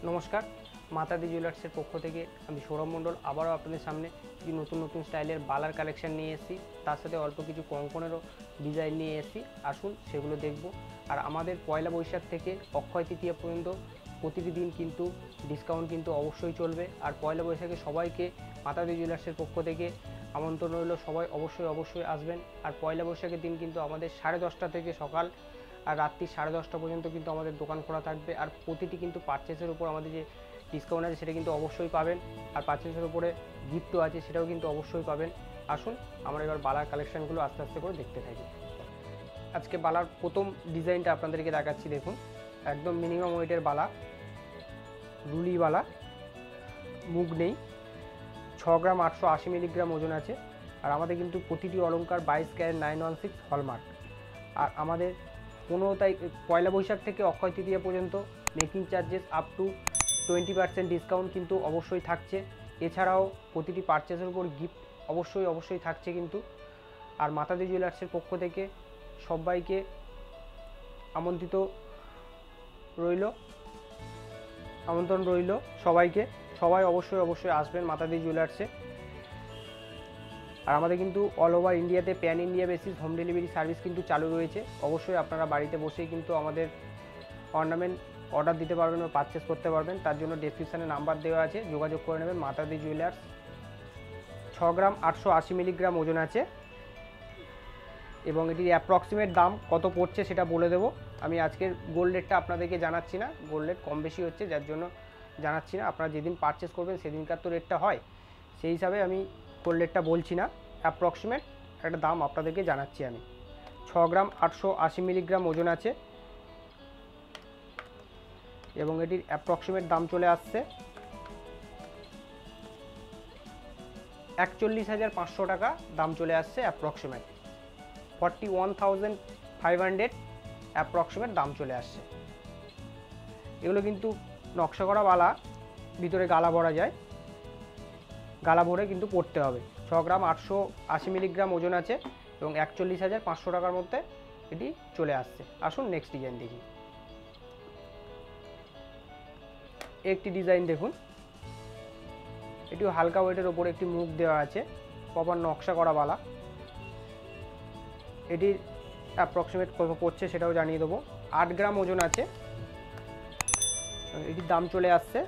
নমস্কার, মাতাদি জুয়েলার্সের পক্ষ থেকে আমি সৌরভ মণ্ডল আবারও আপনাদের সামনে কিছু নতুন নতুন স্টাইলের বালার কালেকশন নিয়ে এসেছি। তার সাথে অল্প কিছু কঙ্কনেরও ডিজাইন নিয়ে এসেছি। আসুন সেগুলো দেখব। আর আমাদের পয়লা বৈশাখ থেকে অক্ষয় তৃতীয়া পর্যন্ত প্রতিটি দিন কিন্তু ডিসকাউন্ট কিন্তু অবশ্যই চলবে। আর পয়লা বৈশাখে সবাইকে মাতাদি জুয়েলার্সের পক্ষ থেকে আমন্ত্রণ রইল, সবাই অবশ্যই আসবেন। আর পয়লা বৈশাখের দিন কিন্তু আমাদের 10:30 থেকে সকাল আর রাত্রি 10:30 পর্যন্ত কিন্তু আমাদের দোকান খোলা থাকবে। আর প্রতিটি কিন্তু পারচেসের উপর আমাদের যে ডিসকাউন্ট আছে সেটা কিন্তু অবশ্যই পাবেন। আর পারচেসের উপরে গিফটও আছে, সেটাও কিন্তু অবশ্যই পাবেন। আসুন আমরা এবার বালার কালেকশানগুলো আস্তে আস্তে করে দেখতে থাকি। আজকে বালার প্রথম ডিজাইনটা আপনাদেরকে দেখাচ্ছি। দেখুন, একদম মিনিমাম ওয়েটের বালা, রুলি বালা, মুগ নেই, 6 গ্রাম 880 মিলিগ্রাম ওজন আছে। আর আমাদের কিন্তু প্রতিটি অলংকার 22 ক্যারেট 916 হলমার্ক। আর আমাদের 15 তারিখ পয়লা বৈশাখ থেকে অক্ষয় তৃতীয়া পর্যন্ত making charges up to 20% discount কিন্তু অবশ্যই থাকছে। এছাড়াও প্রতিটি পারচেসের উপর গিফট অবশ্যই থাকছে কিন্তু। আর মাতাদি জুয়েলার্সের পক্ষ থেকে সবাইকে আমন্ত্রণ রইল সবাইকে। সবাই অবশ্যই আসবেন মাতাদি জুয়েলার্সে। আর আমাদের কিন্তু অল ওভার ইন্ডিয়াতে pan India basis home delivery service কিন্তু চালু রয়েছে। অবশ্যই আপনারা বাড়িতে বসেই কিন্তু আমাদের অর্নামেন্ট অর্ডার দিতে পারবেন ও পারচেস করতে পারবেন। তার জন্য ডেসক্রিপশানে নাম্বার দেওয়া আছে, যোগাযোগ করে নেবেন। মাতাদি জুয়েলার্স, 6 গ্রাম 880 মিলিগ্রাম ওজন আছে। এবং এটির অ্যাপ্রক্সিমেট দাম কত পড়ছে সেটা বলে দেবো। আমি আজকের গোল্ড রেটটা আপনাদেরকে জানাচ্ছি না, গোল্ড রেট কম বেশি হচ্ছে যার জন্য জানাচ্ছি না। আপনারা যেদিন পারচেস করবেন সেদিনকার তো রেটটা হয়, সেই হিসাবে আমি গোল্ড রেটটা বলছি না। অ্যাপ্রক্সিমেট একটা দাম আপনাদেরকে জানাচ্ছি আমি। 6 গ্রাম 880 মিলিগ্রাম ওজন আছে এবং এটির অ্যাপ্রক্সিমেট দাম চলে আসছে 41,500 টাকা দাম চলে আসছে। অ্যাপ্রক্সিমেট 41,500 অ্যাপ্রক্সিমেট দাম চলে আসছে। এগুলো কিন্তু নকশা করা বালা, ভিতরে গালা ভরা যায়, গালা ভরে কিন্তু পড়তে হবে। 6 গ্রাম 880 মিলিগ্রাম ওজন আছে এবং 41,500 টাকার মধ্যে এটি চলে আসছে। আসুন নেক্সট ডিজাইন দেখি। একটি ডিজাইন দেখুন, এটিও হালকা ওয়েটের ওপরে একটি মুখ দেওয়া আছে, প্রপার নকশা করা বালা। এটির অ্যাপ্রক্সিমেট কত পড়ছে সেটাও জানিয়ে দেবো। 8 গ্রাম ওজন আছে, এটির দাম চলে আসছে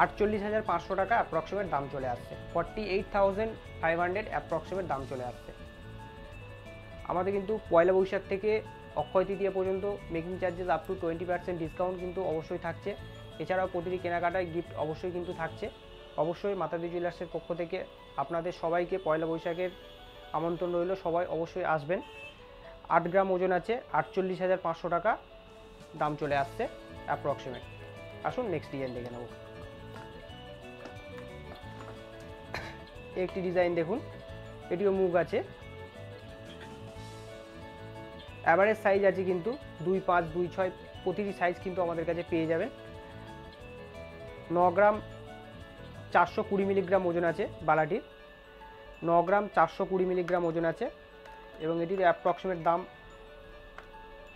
48,500 টাকা অ্যাপ্রক্সিমেট দাম চলে আসছে। 48,500 অ্যাপ্রক্সিমেট দাম চলে আসছে। আমাদের কিন্তু পয়লা বৈশাখ থেকে অক্ষয় তৃতীয়া পর্যন্ত making charges up to 20% discount কিন্তু অবশ্যই থাকছে। এছাড়াও প্রতিটি কেনাকাটায় গিফট অবশ্যই কিন্তু থাকছে। অবশ্যই মাতাদি জুয়েলার্সের পক্ষ থেকে আপনাদের সবাইকে পয়লা বৈশাখের আমন্ত্রণ রইল, সবাই অবশ্যই আসবেন। 8 গ্রাম ওজন আছে, 48,500 টাকা দাম চলে আসছে অ্যাপ্রক্সিমেট। আসুন নেক্সট ডিজাইন দেখে নেব। একটি ডিজাইন দেখুন, এটিও মুগ আছে, অ্যাভারেজ সাইজ আছে কিন্তু 2, 5, 2, 6 প্রতিটি সাইজ কিন্তু আমাদের কাছে পেয়ে যাবেন। 9 গ্রাম 420 মিলিগ্রাম ওজন আছে বালাটির, 9 গ্রাম 420 মিলিগ্রাম ওজন আছে এবং এটির অ্যাপ্রক্সিমেট দাম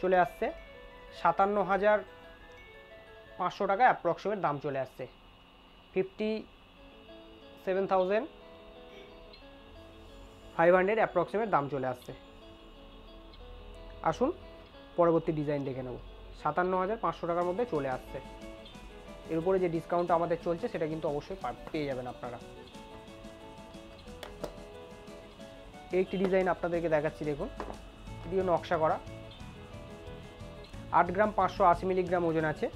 চলে আসছে 57,500 টাকা অ্যাপ্রক্সিমেট দাম চলে আসছে। 57,500 অ্যাপ্রক্সিমেট দাম চলে আসছে। আসুন পরবর্তী ডিজাইন দেখে নেব। 57,500 টাকার মধ্যে চলে আসছে। এর উপরে যে ডিসকাউন্ট আমাদের চলছে সেটা কিন্তু অবশ্যই পেয়ে যাবেন আপনারা। একটি ডিজাইন আপনাদেরকে দেখাচ্ছি, দেখুন, এটিও নকশা করা, 8 গ্রাম 580 মিলিগ্রাম ওজন আছে,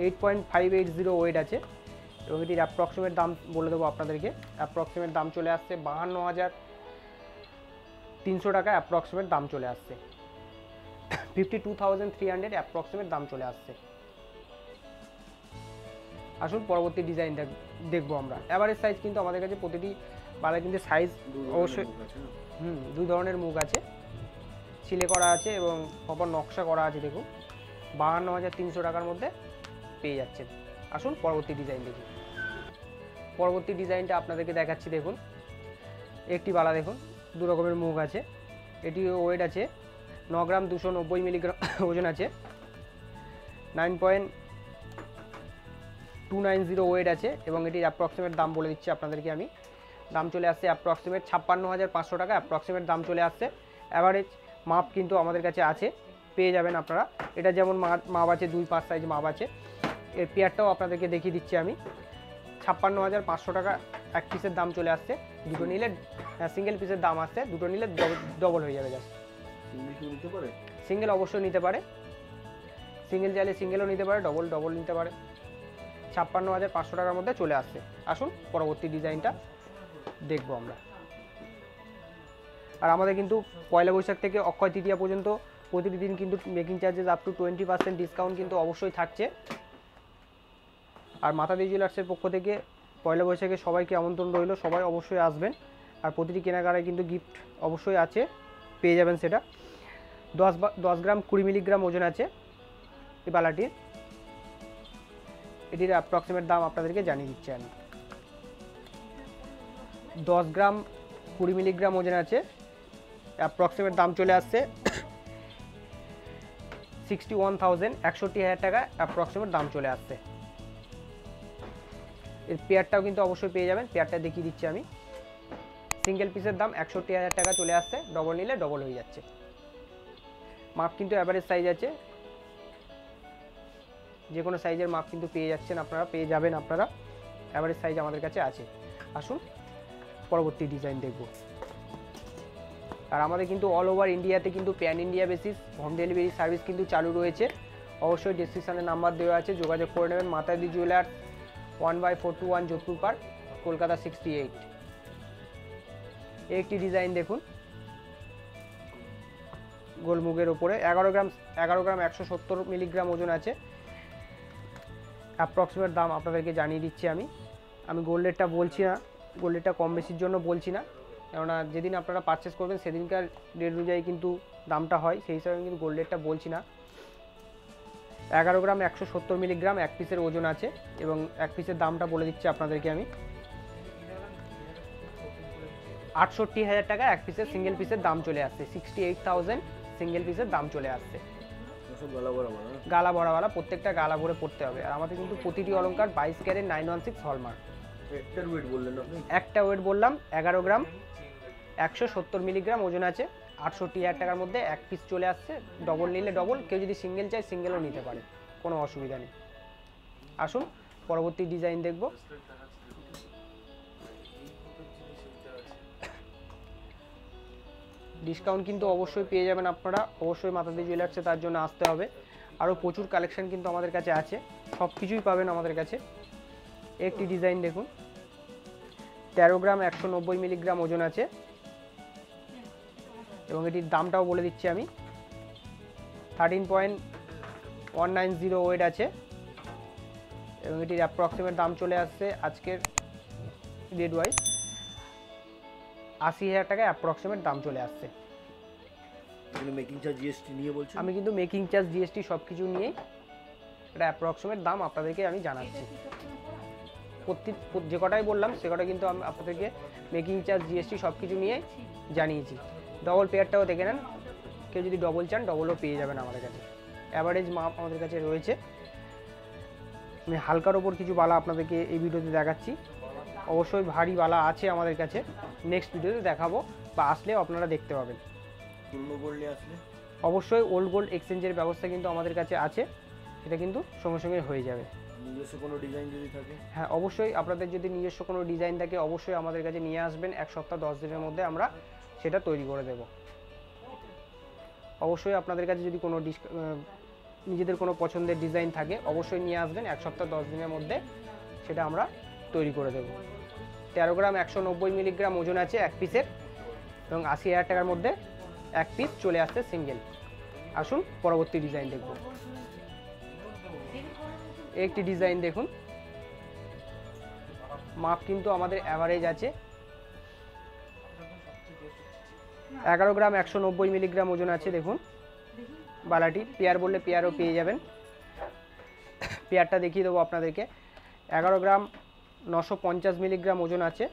8.580 ওয়েট আছে এবং এটির অ্যাপ্রক্সিমেট দাম বলে দেবো আপনাদেরকে। অ্যাপ্রক্সিমেট দাম চলে আসছে 52,300 টাকা অ্যাপ্রক্সিমেট দাম চলে আসছে। 52,300 অ্যাপ্রক্সিমেট দাম চলে আসছে। আসুন পরবর্তী ডিজাইন দেখবো আমরা। অ্যাভারেজ সাইজ কিন্তু আমাদের কাছে প্রতিটি বালা কিন্তু সাইজ অবশ্যই 2 ধরনের মুখ আছে, ছিলে করা আছে এবং প্রপার নকশা করা আছে। দেখুন 52,300 টাকার মধ্যে পেয়ে যাচ্ছেন। আসুন পরবর্তী ডিজাইন দেখি। পরবর্তী ডিজাইনটা আপনাদেরকে দেখাচ্ছি। দেখুন একটি বালা, দেখুন 2 রকমের মুখ আছে। এটি ওয়েট আছে 9 গ্রাম 290 মিলিগ্রাম ওজন আছে 9.290 ওয়েট আছে এবং এটির অ্যাপ্রক্সিমেট দাম বলে দিচ্ছি আপনাদেরকে আমি। দাম চলে আসছে অ্যাপ্রক্সিমেট 56,500 টাকা অ্যাপ্রক্সিমেট দাম চলে আসছে। অ্যাভারেজ মাপ কিন্তু আমাদের কাছে আছে, পেয়ে যাবেন আপনারা। এটা যেমন মাপ আছে 2-5 সাইজ মাপ আছে। এর পেয়ারটাও আপনাদেরকে দেখিয়ে দিচ্ছি আমি। 56,500 টাকা এক পিসের দাম চলে আসছে। দুটো নিলে সিঙ্গেল পিসের দাম আসছে, দুটো নিলে ডবল হয়ে যাবে। জাস্ট সিঙ্গেল অবশ্যই নিতে পারে, সিঙ্গেল চাইলে সিঙ্গেলও নিতে পারে, ডবল নিতে পারে। 56,500 টাকার মধ্যে চলে আসছে। আসুন পরবর্তী ডিজাইনটা দেখবো আমরা। আর আমাদের কিন্তু পয়লা বৈশাখ থেকে অক্ষয় তৃতীয়া পর্যন্ত প্রতিটি দিন কিন্তু making charges up to 20% discount কিন্তু অবশ্যই থাকছে। আর মাতাদি জুয়েলার্সের পক্ষ থেকে পয়লা বৈশাখে সবাইকে আমন্ত্রণ রইল, সবাই অবশ্যই আসবেন। আর প্রতিটি কেনাকাটায় কিন্তু গিফট অবশ্যই আছে, পেয়ে যাবেন সেটা। 10 গ্রাম 20 মিলিগ্রাম ওজন আছে এই বালাটির। এটির অ্যাপ্রক্সিমেট দাম আপনাদেরকে জানিয়ে দিচ্ছি আমি। 10 গ্রাম 20 মিলিগ্রাম ওজন আছে, অ্যাপ্রক্সিমেট দাম চলে আসছে 61,000 61,000 টাকা অ্যাপ্রক্সিমেট দাম চলে আসছে। এর পেয়ারটাও কিন্তু অবশ্যই পেয়ে যাবেন, পেয়ারটা দেখিয়ে দিচ্ছি আমি। সিঙ্গেল পিসের দাম 61,000 টাকা চলে আসছে, ডবল নিলে ডবল হয়ে যাচ্ছে। মাপ কিন্তু অ্যাভারেজ সাইজ আছে, যে কোনো সাইজের মাপ কিন্তু পেয়ে যাবেন আপনারা। অ্যাভারেজ সাইজ আমাদের কাছে আছে। আসুন পরবর্তী ডিজাইন দেখব। আর আমাদের কিন্তু অল ওভার ইন্ডিয়াতে কিন্তু pan India basis home delivery service কিন্তু চালু রয়েছে। অবশ্যই ডেসক্রিপশনে নাম্বার দেওয়া আছে, যোগাযোগ করে নেবেন। মাতাদি জুয়েলার্স 1/421 যোধপুর পার্ক, কলকাতা 68। একটি ডিজাইন দেখুন, গোলমুগের ওপরে 11 গ্রাম 170 মিলিগ্রাম ওজন আছে। অ্যাপ্রক্সিমেট দাম আপনাদেরকে জানিয়ে দিচ্ছি আমি গোল্ড রেটটা বলছি না, গোল্ড রেটটা কম বেশির জন্য বলছি না, কেননা যেদিন আপনারা পারচেস করবেন সেদিনকার রেট অনুযায়ী কিন্তু দামটা হয়, সেই হিসাবে কিন্তু গোল্ড রেটটা বলছি না। 11 গ্রাম 170 মিলিগ্রাম এক পিসের ওজন আছে এবং এক পিসের দামটা বলে দিচ্ছি আপনাদেরকে আমি। 68,000 টাকা এক পিসের সিঙ্গেল পিসের দাম চলে আসছে। 68,000 সিঙ্গেল পিসের দাম চলে আসছে। গালা ভরাওয়ালা, প্রত্যেকটা গালা ভরে পড়তে হবে। আর আমাদের কিন্তু প্রতিটি অলংকার 22 ক্যারেট 916 হলমার্ক। একটা ওয়েট বললাম 11 গ্রাম 170 মিলিগ্রাম ওজন আছে। 68,000 টাকার মধ্যে এক পিস চলে আসছে, ডবল নিলে ডবল, কেউ যদি সিঙ্গেল চায় সিঙ্গেলও নিতে পারে, কোনো অসুবিধা নেই। আসুন পরবর্তী ডিজাইন দেখব। ডিসকাউন্ট কিন্তু অবশ্যই পেয়ে যাবেন আপনারা, অবশ্যই মাতাদি জুয়েলার্সে তার জন্য আসতে হবে। আরও প্রচুর কালেকশন কিন্তু আমাদের কাছে আছে, সব কিছুই পাবেন আমাদের কাছে। একটি ডিজাইন দেখুন, 13 গ্রাম 190 মিলিগ্রাম ওজন আছে এবং এটির দামটাও বলে দিচ্ছি আমি। 13.190 ওয়েট আছে এবং এটির অ্যাপ্রক্সিমেট দাম চলে আসছে আজকের রেট ওয়াইজ 80,000 টাকা অ্যাপ্রক্সিমেট দাম চলে আসছে। মেকিং চার্জ জিএসটি নিয়ে বলছি, আমি কিন্তু মেকিং চার্জ জিএসটি সব কিছু নিয়েই এটা অ্যাপ্রক্সিমেট দাম আপনাদেরকে আমি জানাচ্ছি। যে কটাই বললাম সে কটা কিন্তু আমি আপনাদেরকে মেকিং চার্জ জিএসটি সব কিছু নিয়ে জানিয়েছি। ডবল পেয়ারটাও দেখে নেন, কেউ যদি ডবল চান ডবলও পেয়ে যাবেন আমাদের কাছে। অ্যাভারেজ মাপ আমাদের কাছে রয়েছে। আমি হালকার ওপর কিছু বালা আপনাদেরকে এই ভিডিওতে দেখাচ্ছি, অবশ্যই ভারী বালা আছে আমাদের কাছে, নেক্সট ভিডিওতে দেখাবো বা আসলেও আপনারা দেখতে পাবেন। অবশ্যই ওল্ড গোল্ড এক্সচেঞ্জের ব্যবস্থা কিন্তু আমাদের কাছে আছে, সেটা কিন্তু সঙ্গে সঙ্গে হয়ে যাবে। নিজস্ব কোনো ডিজাইন যদি থাকে, হ্যাঁ অবশ্যই আপনাদের যদি নিজস্ব কোনো ডিজাইন থাকে অবশ্যই আমাদের কাছে নিয়ে আসবেন। 1 সপ্তাহ 10 দিনের মধ্যে আমরা সেটা তৈরি করে দেব। অবশ্যই আপনাদের কাছে যদি কোনো নিজেদের কোনো পছন্দের ডিজাইন থাকে অবশ্যই নিয়ে আসবেন, 1 সপ্তাহ 10 দিনের মধ্যে সেটা আমরা তৈরি করে দেব। 13 গ্রাম 190 মিলিগ্রাম ওজন আছে এক পিসের এবং 80,000 টাকার মধ্যে এক পিস চলে আসছে সিঙ্গেল। আসুন পরবর্তী ডিজাইন দেখব। একটি ডিজাইন দেখুন, মাপ কিন্তু আমাদের অ্যাভারেজ আছে। 11 গ্রাম 190 মিলিগ্রাম ওজন আছে। দেখুন বালাটি, পেয়ার বললে পেয়ারও পেয়ে যাবেন। পেয়ারটা দেখিয়ে দেবো আপনাদেরকে। 11 গ্রাম 950 মিলিগ্রাম ওজন আছে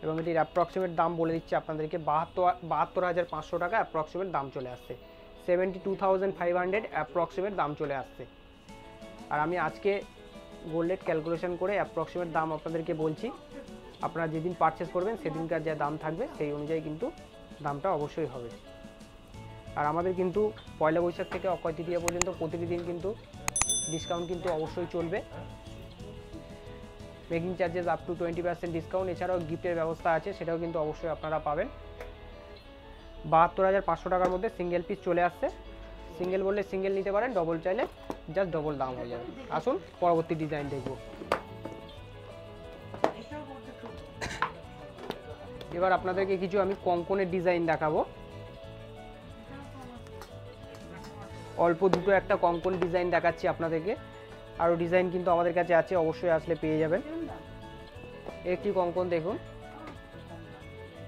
এবং এটির অ্যাপ্রক্সিমেট দাম বলে দিচ্ছি আপনাদেরকে 72,500 টাকা অ্যাপ্রক্সিমেট দাম চলে আসছে। 72,500 অ্যাপ্রক্সিমেট দাম চলে আসছে। আর আমি আজকে গোল্ড রেট ক্যালকুলেশন করে অ্যাপ্রক্সিমেট দাম আপনাদেরকে বলছি। আপনারা যেদিন পারচেস করবেন সেদিনকার যা দাম থাকবে সেই অনুযায়ী কিন্তু দামটা অবশ্যই হবে। আর আমাদের কিন্তু পয়লা বৈশাখ থেকে অক্ষয় তৃতীয়া পর্যন্ত প্রতিটি দিন কিন্তু ডিসকাউন্ট কিন্তু অবশ্যই চলবে। Making charges up to 20% discount, এছাড়াও গিফটের ব্যবস্থা আছে, সেটাও কিন্তু অবশ্যই আপনারা পাবেন। 72,500 টাকার মধ্যে সিঙ্গেল পিস চলে আসছে। সিঙ্গেল বললে সিঙ্গেল নিতে পারেন, ডবল চাইলে জাস্ট ডবল দাম হয়ে যাবে। আসুন পরবর্তী ডিজাইন দেখব। এবার আপনাদেরকে কিছু আমি কঙ্কনের ডিজাইন দেখাবো। অল্প দুটো একটা কঙ্কন ডিজাইন দেখাচ্ছি আপনাদেরকে। আরও ডিজাইন কিন্তু আমাদের কাছে আছে, অবশ্যই আসলে পেয়ে যাবেন। একটি কঙ্কন দেখুন,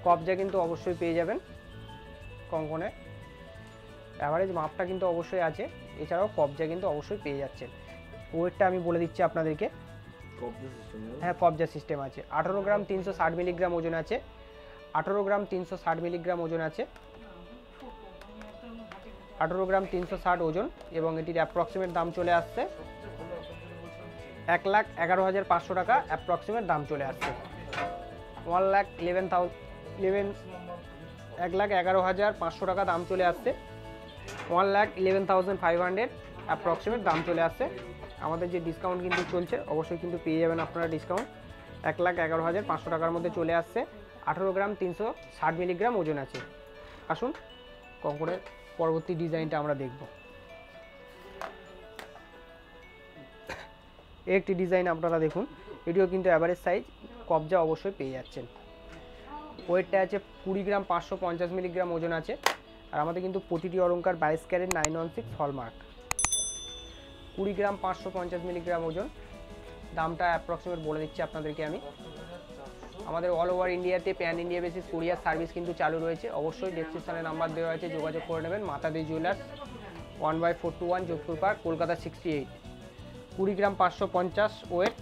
কবজা কিন্তু অবশ্যই পেয়ে যাবেন। কঙ্কনের অ্যাভারেজ মাপটা কিন্তু অবশ্যই আছে, এছাড়াও কবজা কিন্তু অবশ্যই পেয়ে যাচ্ছেন। ওয়েটটা আমি বলে দিচ্ছি আপনাদেরকে। হ্যাঁ, কবজা সিস্টেম আছে। 18 গ্রাম 360 মিলিগ্রাম ওজন আছে। 18 গ্রাম 360 মিলিগ্রাম ওজন আছে। 18 গ্রাম 360 ওজন, এবং এটির অ্যাপ্রক্সিমেট দাম চলে আসছে 1,11,500 টাকা। অ্যাপ্রক্সিমেট দাম চলে আসছে 1,11,500 টাকা দাম চলে আসছে। 1,11,500 অ্যাপ্রক্সিমেট দাম চলে আসছে। আমাদের যে ডিসকাউন্ট কিন্তু চলছে, অবশ্যই কিন্তু পেয়ে যাবেন আপনারা ডিসকাউন্ট। 1,11,500 টাকার মধ্যে চলে আসছে। 18 গ্রাম 360 মিলিগ্রাম ওজন আছে। আসুন কঙ্কনের পরবর্তী ডিজাইনটা আমরা দেখব। একটি ডিজাইন আপনারা দেখুন, এটিও কিন্তু অ্যাভারেজ সাইজ, কবজা অবশ্যই পেয়ে যাচ্ছেন। ওয়েটটা আছে 20 গ্রাম 550 মিলিগ্রাম ওজন আছে। আর আমাদের কিন্তু প্রতিটি অলঙ্কার 22 ক্যারেট 916 হলমার্ক। 20 গ্রাম 550 মিলিগ্রাম ওজন, দামটা অ্যাপ্রক্সিমেট বলে দিচ্ছি আপনাদেরকে আমি। আমাদের অল ওভার ইন্ডিয়াতে pan India basis courier service কিন্তু চালু রয়েছে। অবশ্যই ডেসক্রিপশনে নাম্বার দেওয়া আছে, যোগাযোগ করে নেবেন। মাতাদি জুয়েলার্স, 1/421 যোধপুর পার্ক, কলকাতা 68। 20 গ্রাম 550 ওয়েট,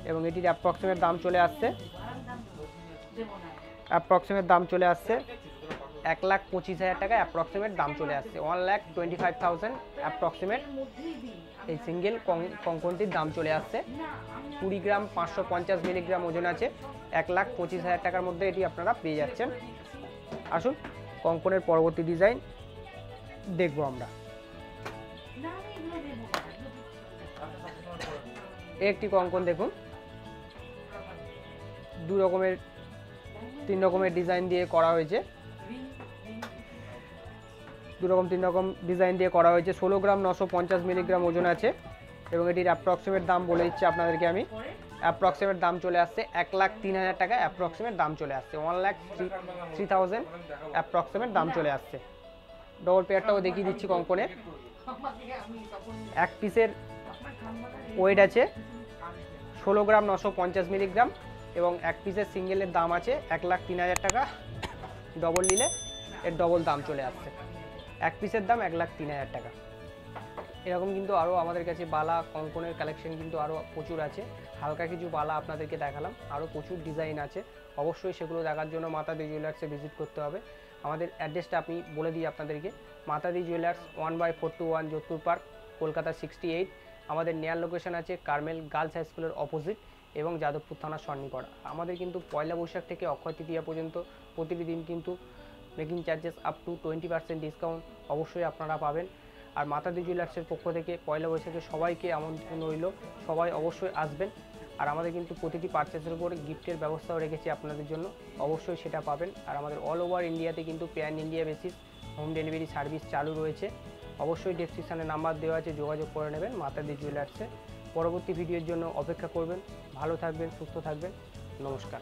এবং এটির অ্যাপ্রক্সিমেট দাম চলে আসছে 1,25,000 টাকা। অ্যাপ্রক্সিমেট দাম চলে আসছে 1,25,000 অ্যাপ্রক্সিমেট। এই সিঙ্গেল কঙ্কনটির দাম চলে আসছে। 20 গ্রাম 550 মিলিগ্রাম ওজন আছে। 1,25,000 টাকার মধ্যে এটি আপনারা পেয়ে যাচ্ছেন। আসুন কঙ্কনের পরবর্তী ডিজাইন দেখব আমরা। একটি কঙ্কন দেখুন, তিন রকমের ডিজাইন দিয়ে করা হয়েছে। 16 গ্রাম 950 মিলিগ্রাম ওজন আছে, এবং এটির অ্যাপ্রক্সিমেট দাম বলে দিচ্ছি আপনাদেরকে আমি। অ্যাপ্রক্সিমেট দাম চলে আসছে 1,03,000 টাকা। অ্যাপ্রক্সিমেট দাম চলে আসছে 1,03,000 অ্যাপ্রক্সিমেট দাম চলে আসছে। ডবল পেয়ারটাও দেখিয়ে দিচ্ছি কঙ্কনের। এক পিসের ওয়েট আছে 16 গ্রাম 950 মিলিগ্রাম, এবং এক পিসের সিঙ্গেলের দাম আছে 1,03,000 টাকা। ডবল নিলে এর ডবল দাম চলে আসছে। এক পিসের দাম 1,03,000 টাকা। এরকম কিন্তু আরও আমাদের কাছে বালা কঙ্কনের কালেকশন কিন্তু আরও প্রচুর আছে। হালকা কিছু বালা আপনাদেরকে দেখালাম, আরও প্রচুর ডিজাইন আছে। অবশ্যই সেগুলো দেখার জন্য মাতাদি জুয়েলার্সে ভিজিট করতে হবে। আমাদের অ্যাড্রেসটা আপনি বলে দিই আপনাদেরকে। মাতাদি জুয়েলার্স, 1/421 যোধপুর পার্ক, কলকাতা 68। আমাদের নেয়ার লোকেশন আছে কার্মেল গার্লস হাই স্কুলের অপোজিট এবং যাদবপুর থানার সন্নিকট। আমাদের কিন্তু পয়লা বৈশাখ থেকে অক্ষয় তৃতীয়া পর্যন্ত প্রতিটি দিন কিন্তু making charges up to 20% discount অবশ্যই আপনারা পাবেন। আর মাতাদি জুয়েলার্সের পক্ষ থেকে পয়লা বৈশাখে সবাইকে আমন্ত্রণ রইল, সবাই অবশ্যই আসবেন। আর আমাদের কিন্তু প্রতিটি পারচেসের উপরে গিফটের ব্যবস্থাও রেখেছি আপনাদের জন্য, অবশ্যই সেটা পাবেন। আর আমাদের অল ওভার ইন্ডিয়াতে কিন্তু pan India basis home delivery service চালু রয়েছে। অবশ্যই ডেসক্রিপশানে নাম্বার দেওয়া আছে, যোগাযোগ করে নেবেন মাতাদি জুয়েলার্সে। পরবর্তী ভিডিওর জন্য অপেক্ষা করবেন। ভালো থাকবেন, সুস্থ থাকবেন। নমস্কার।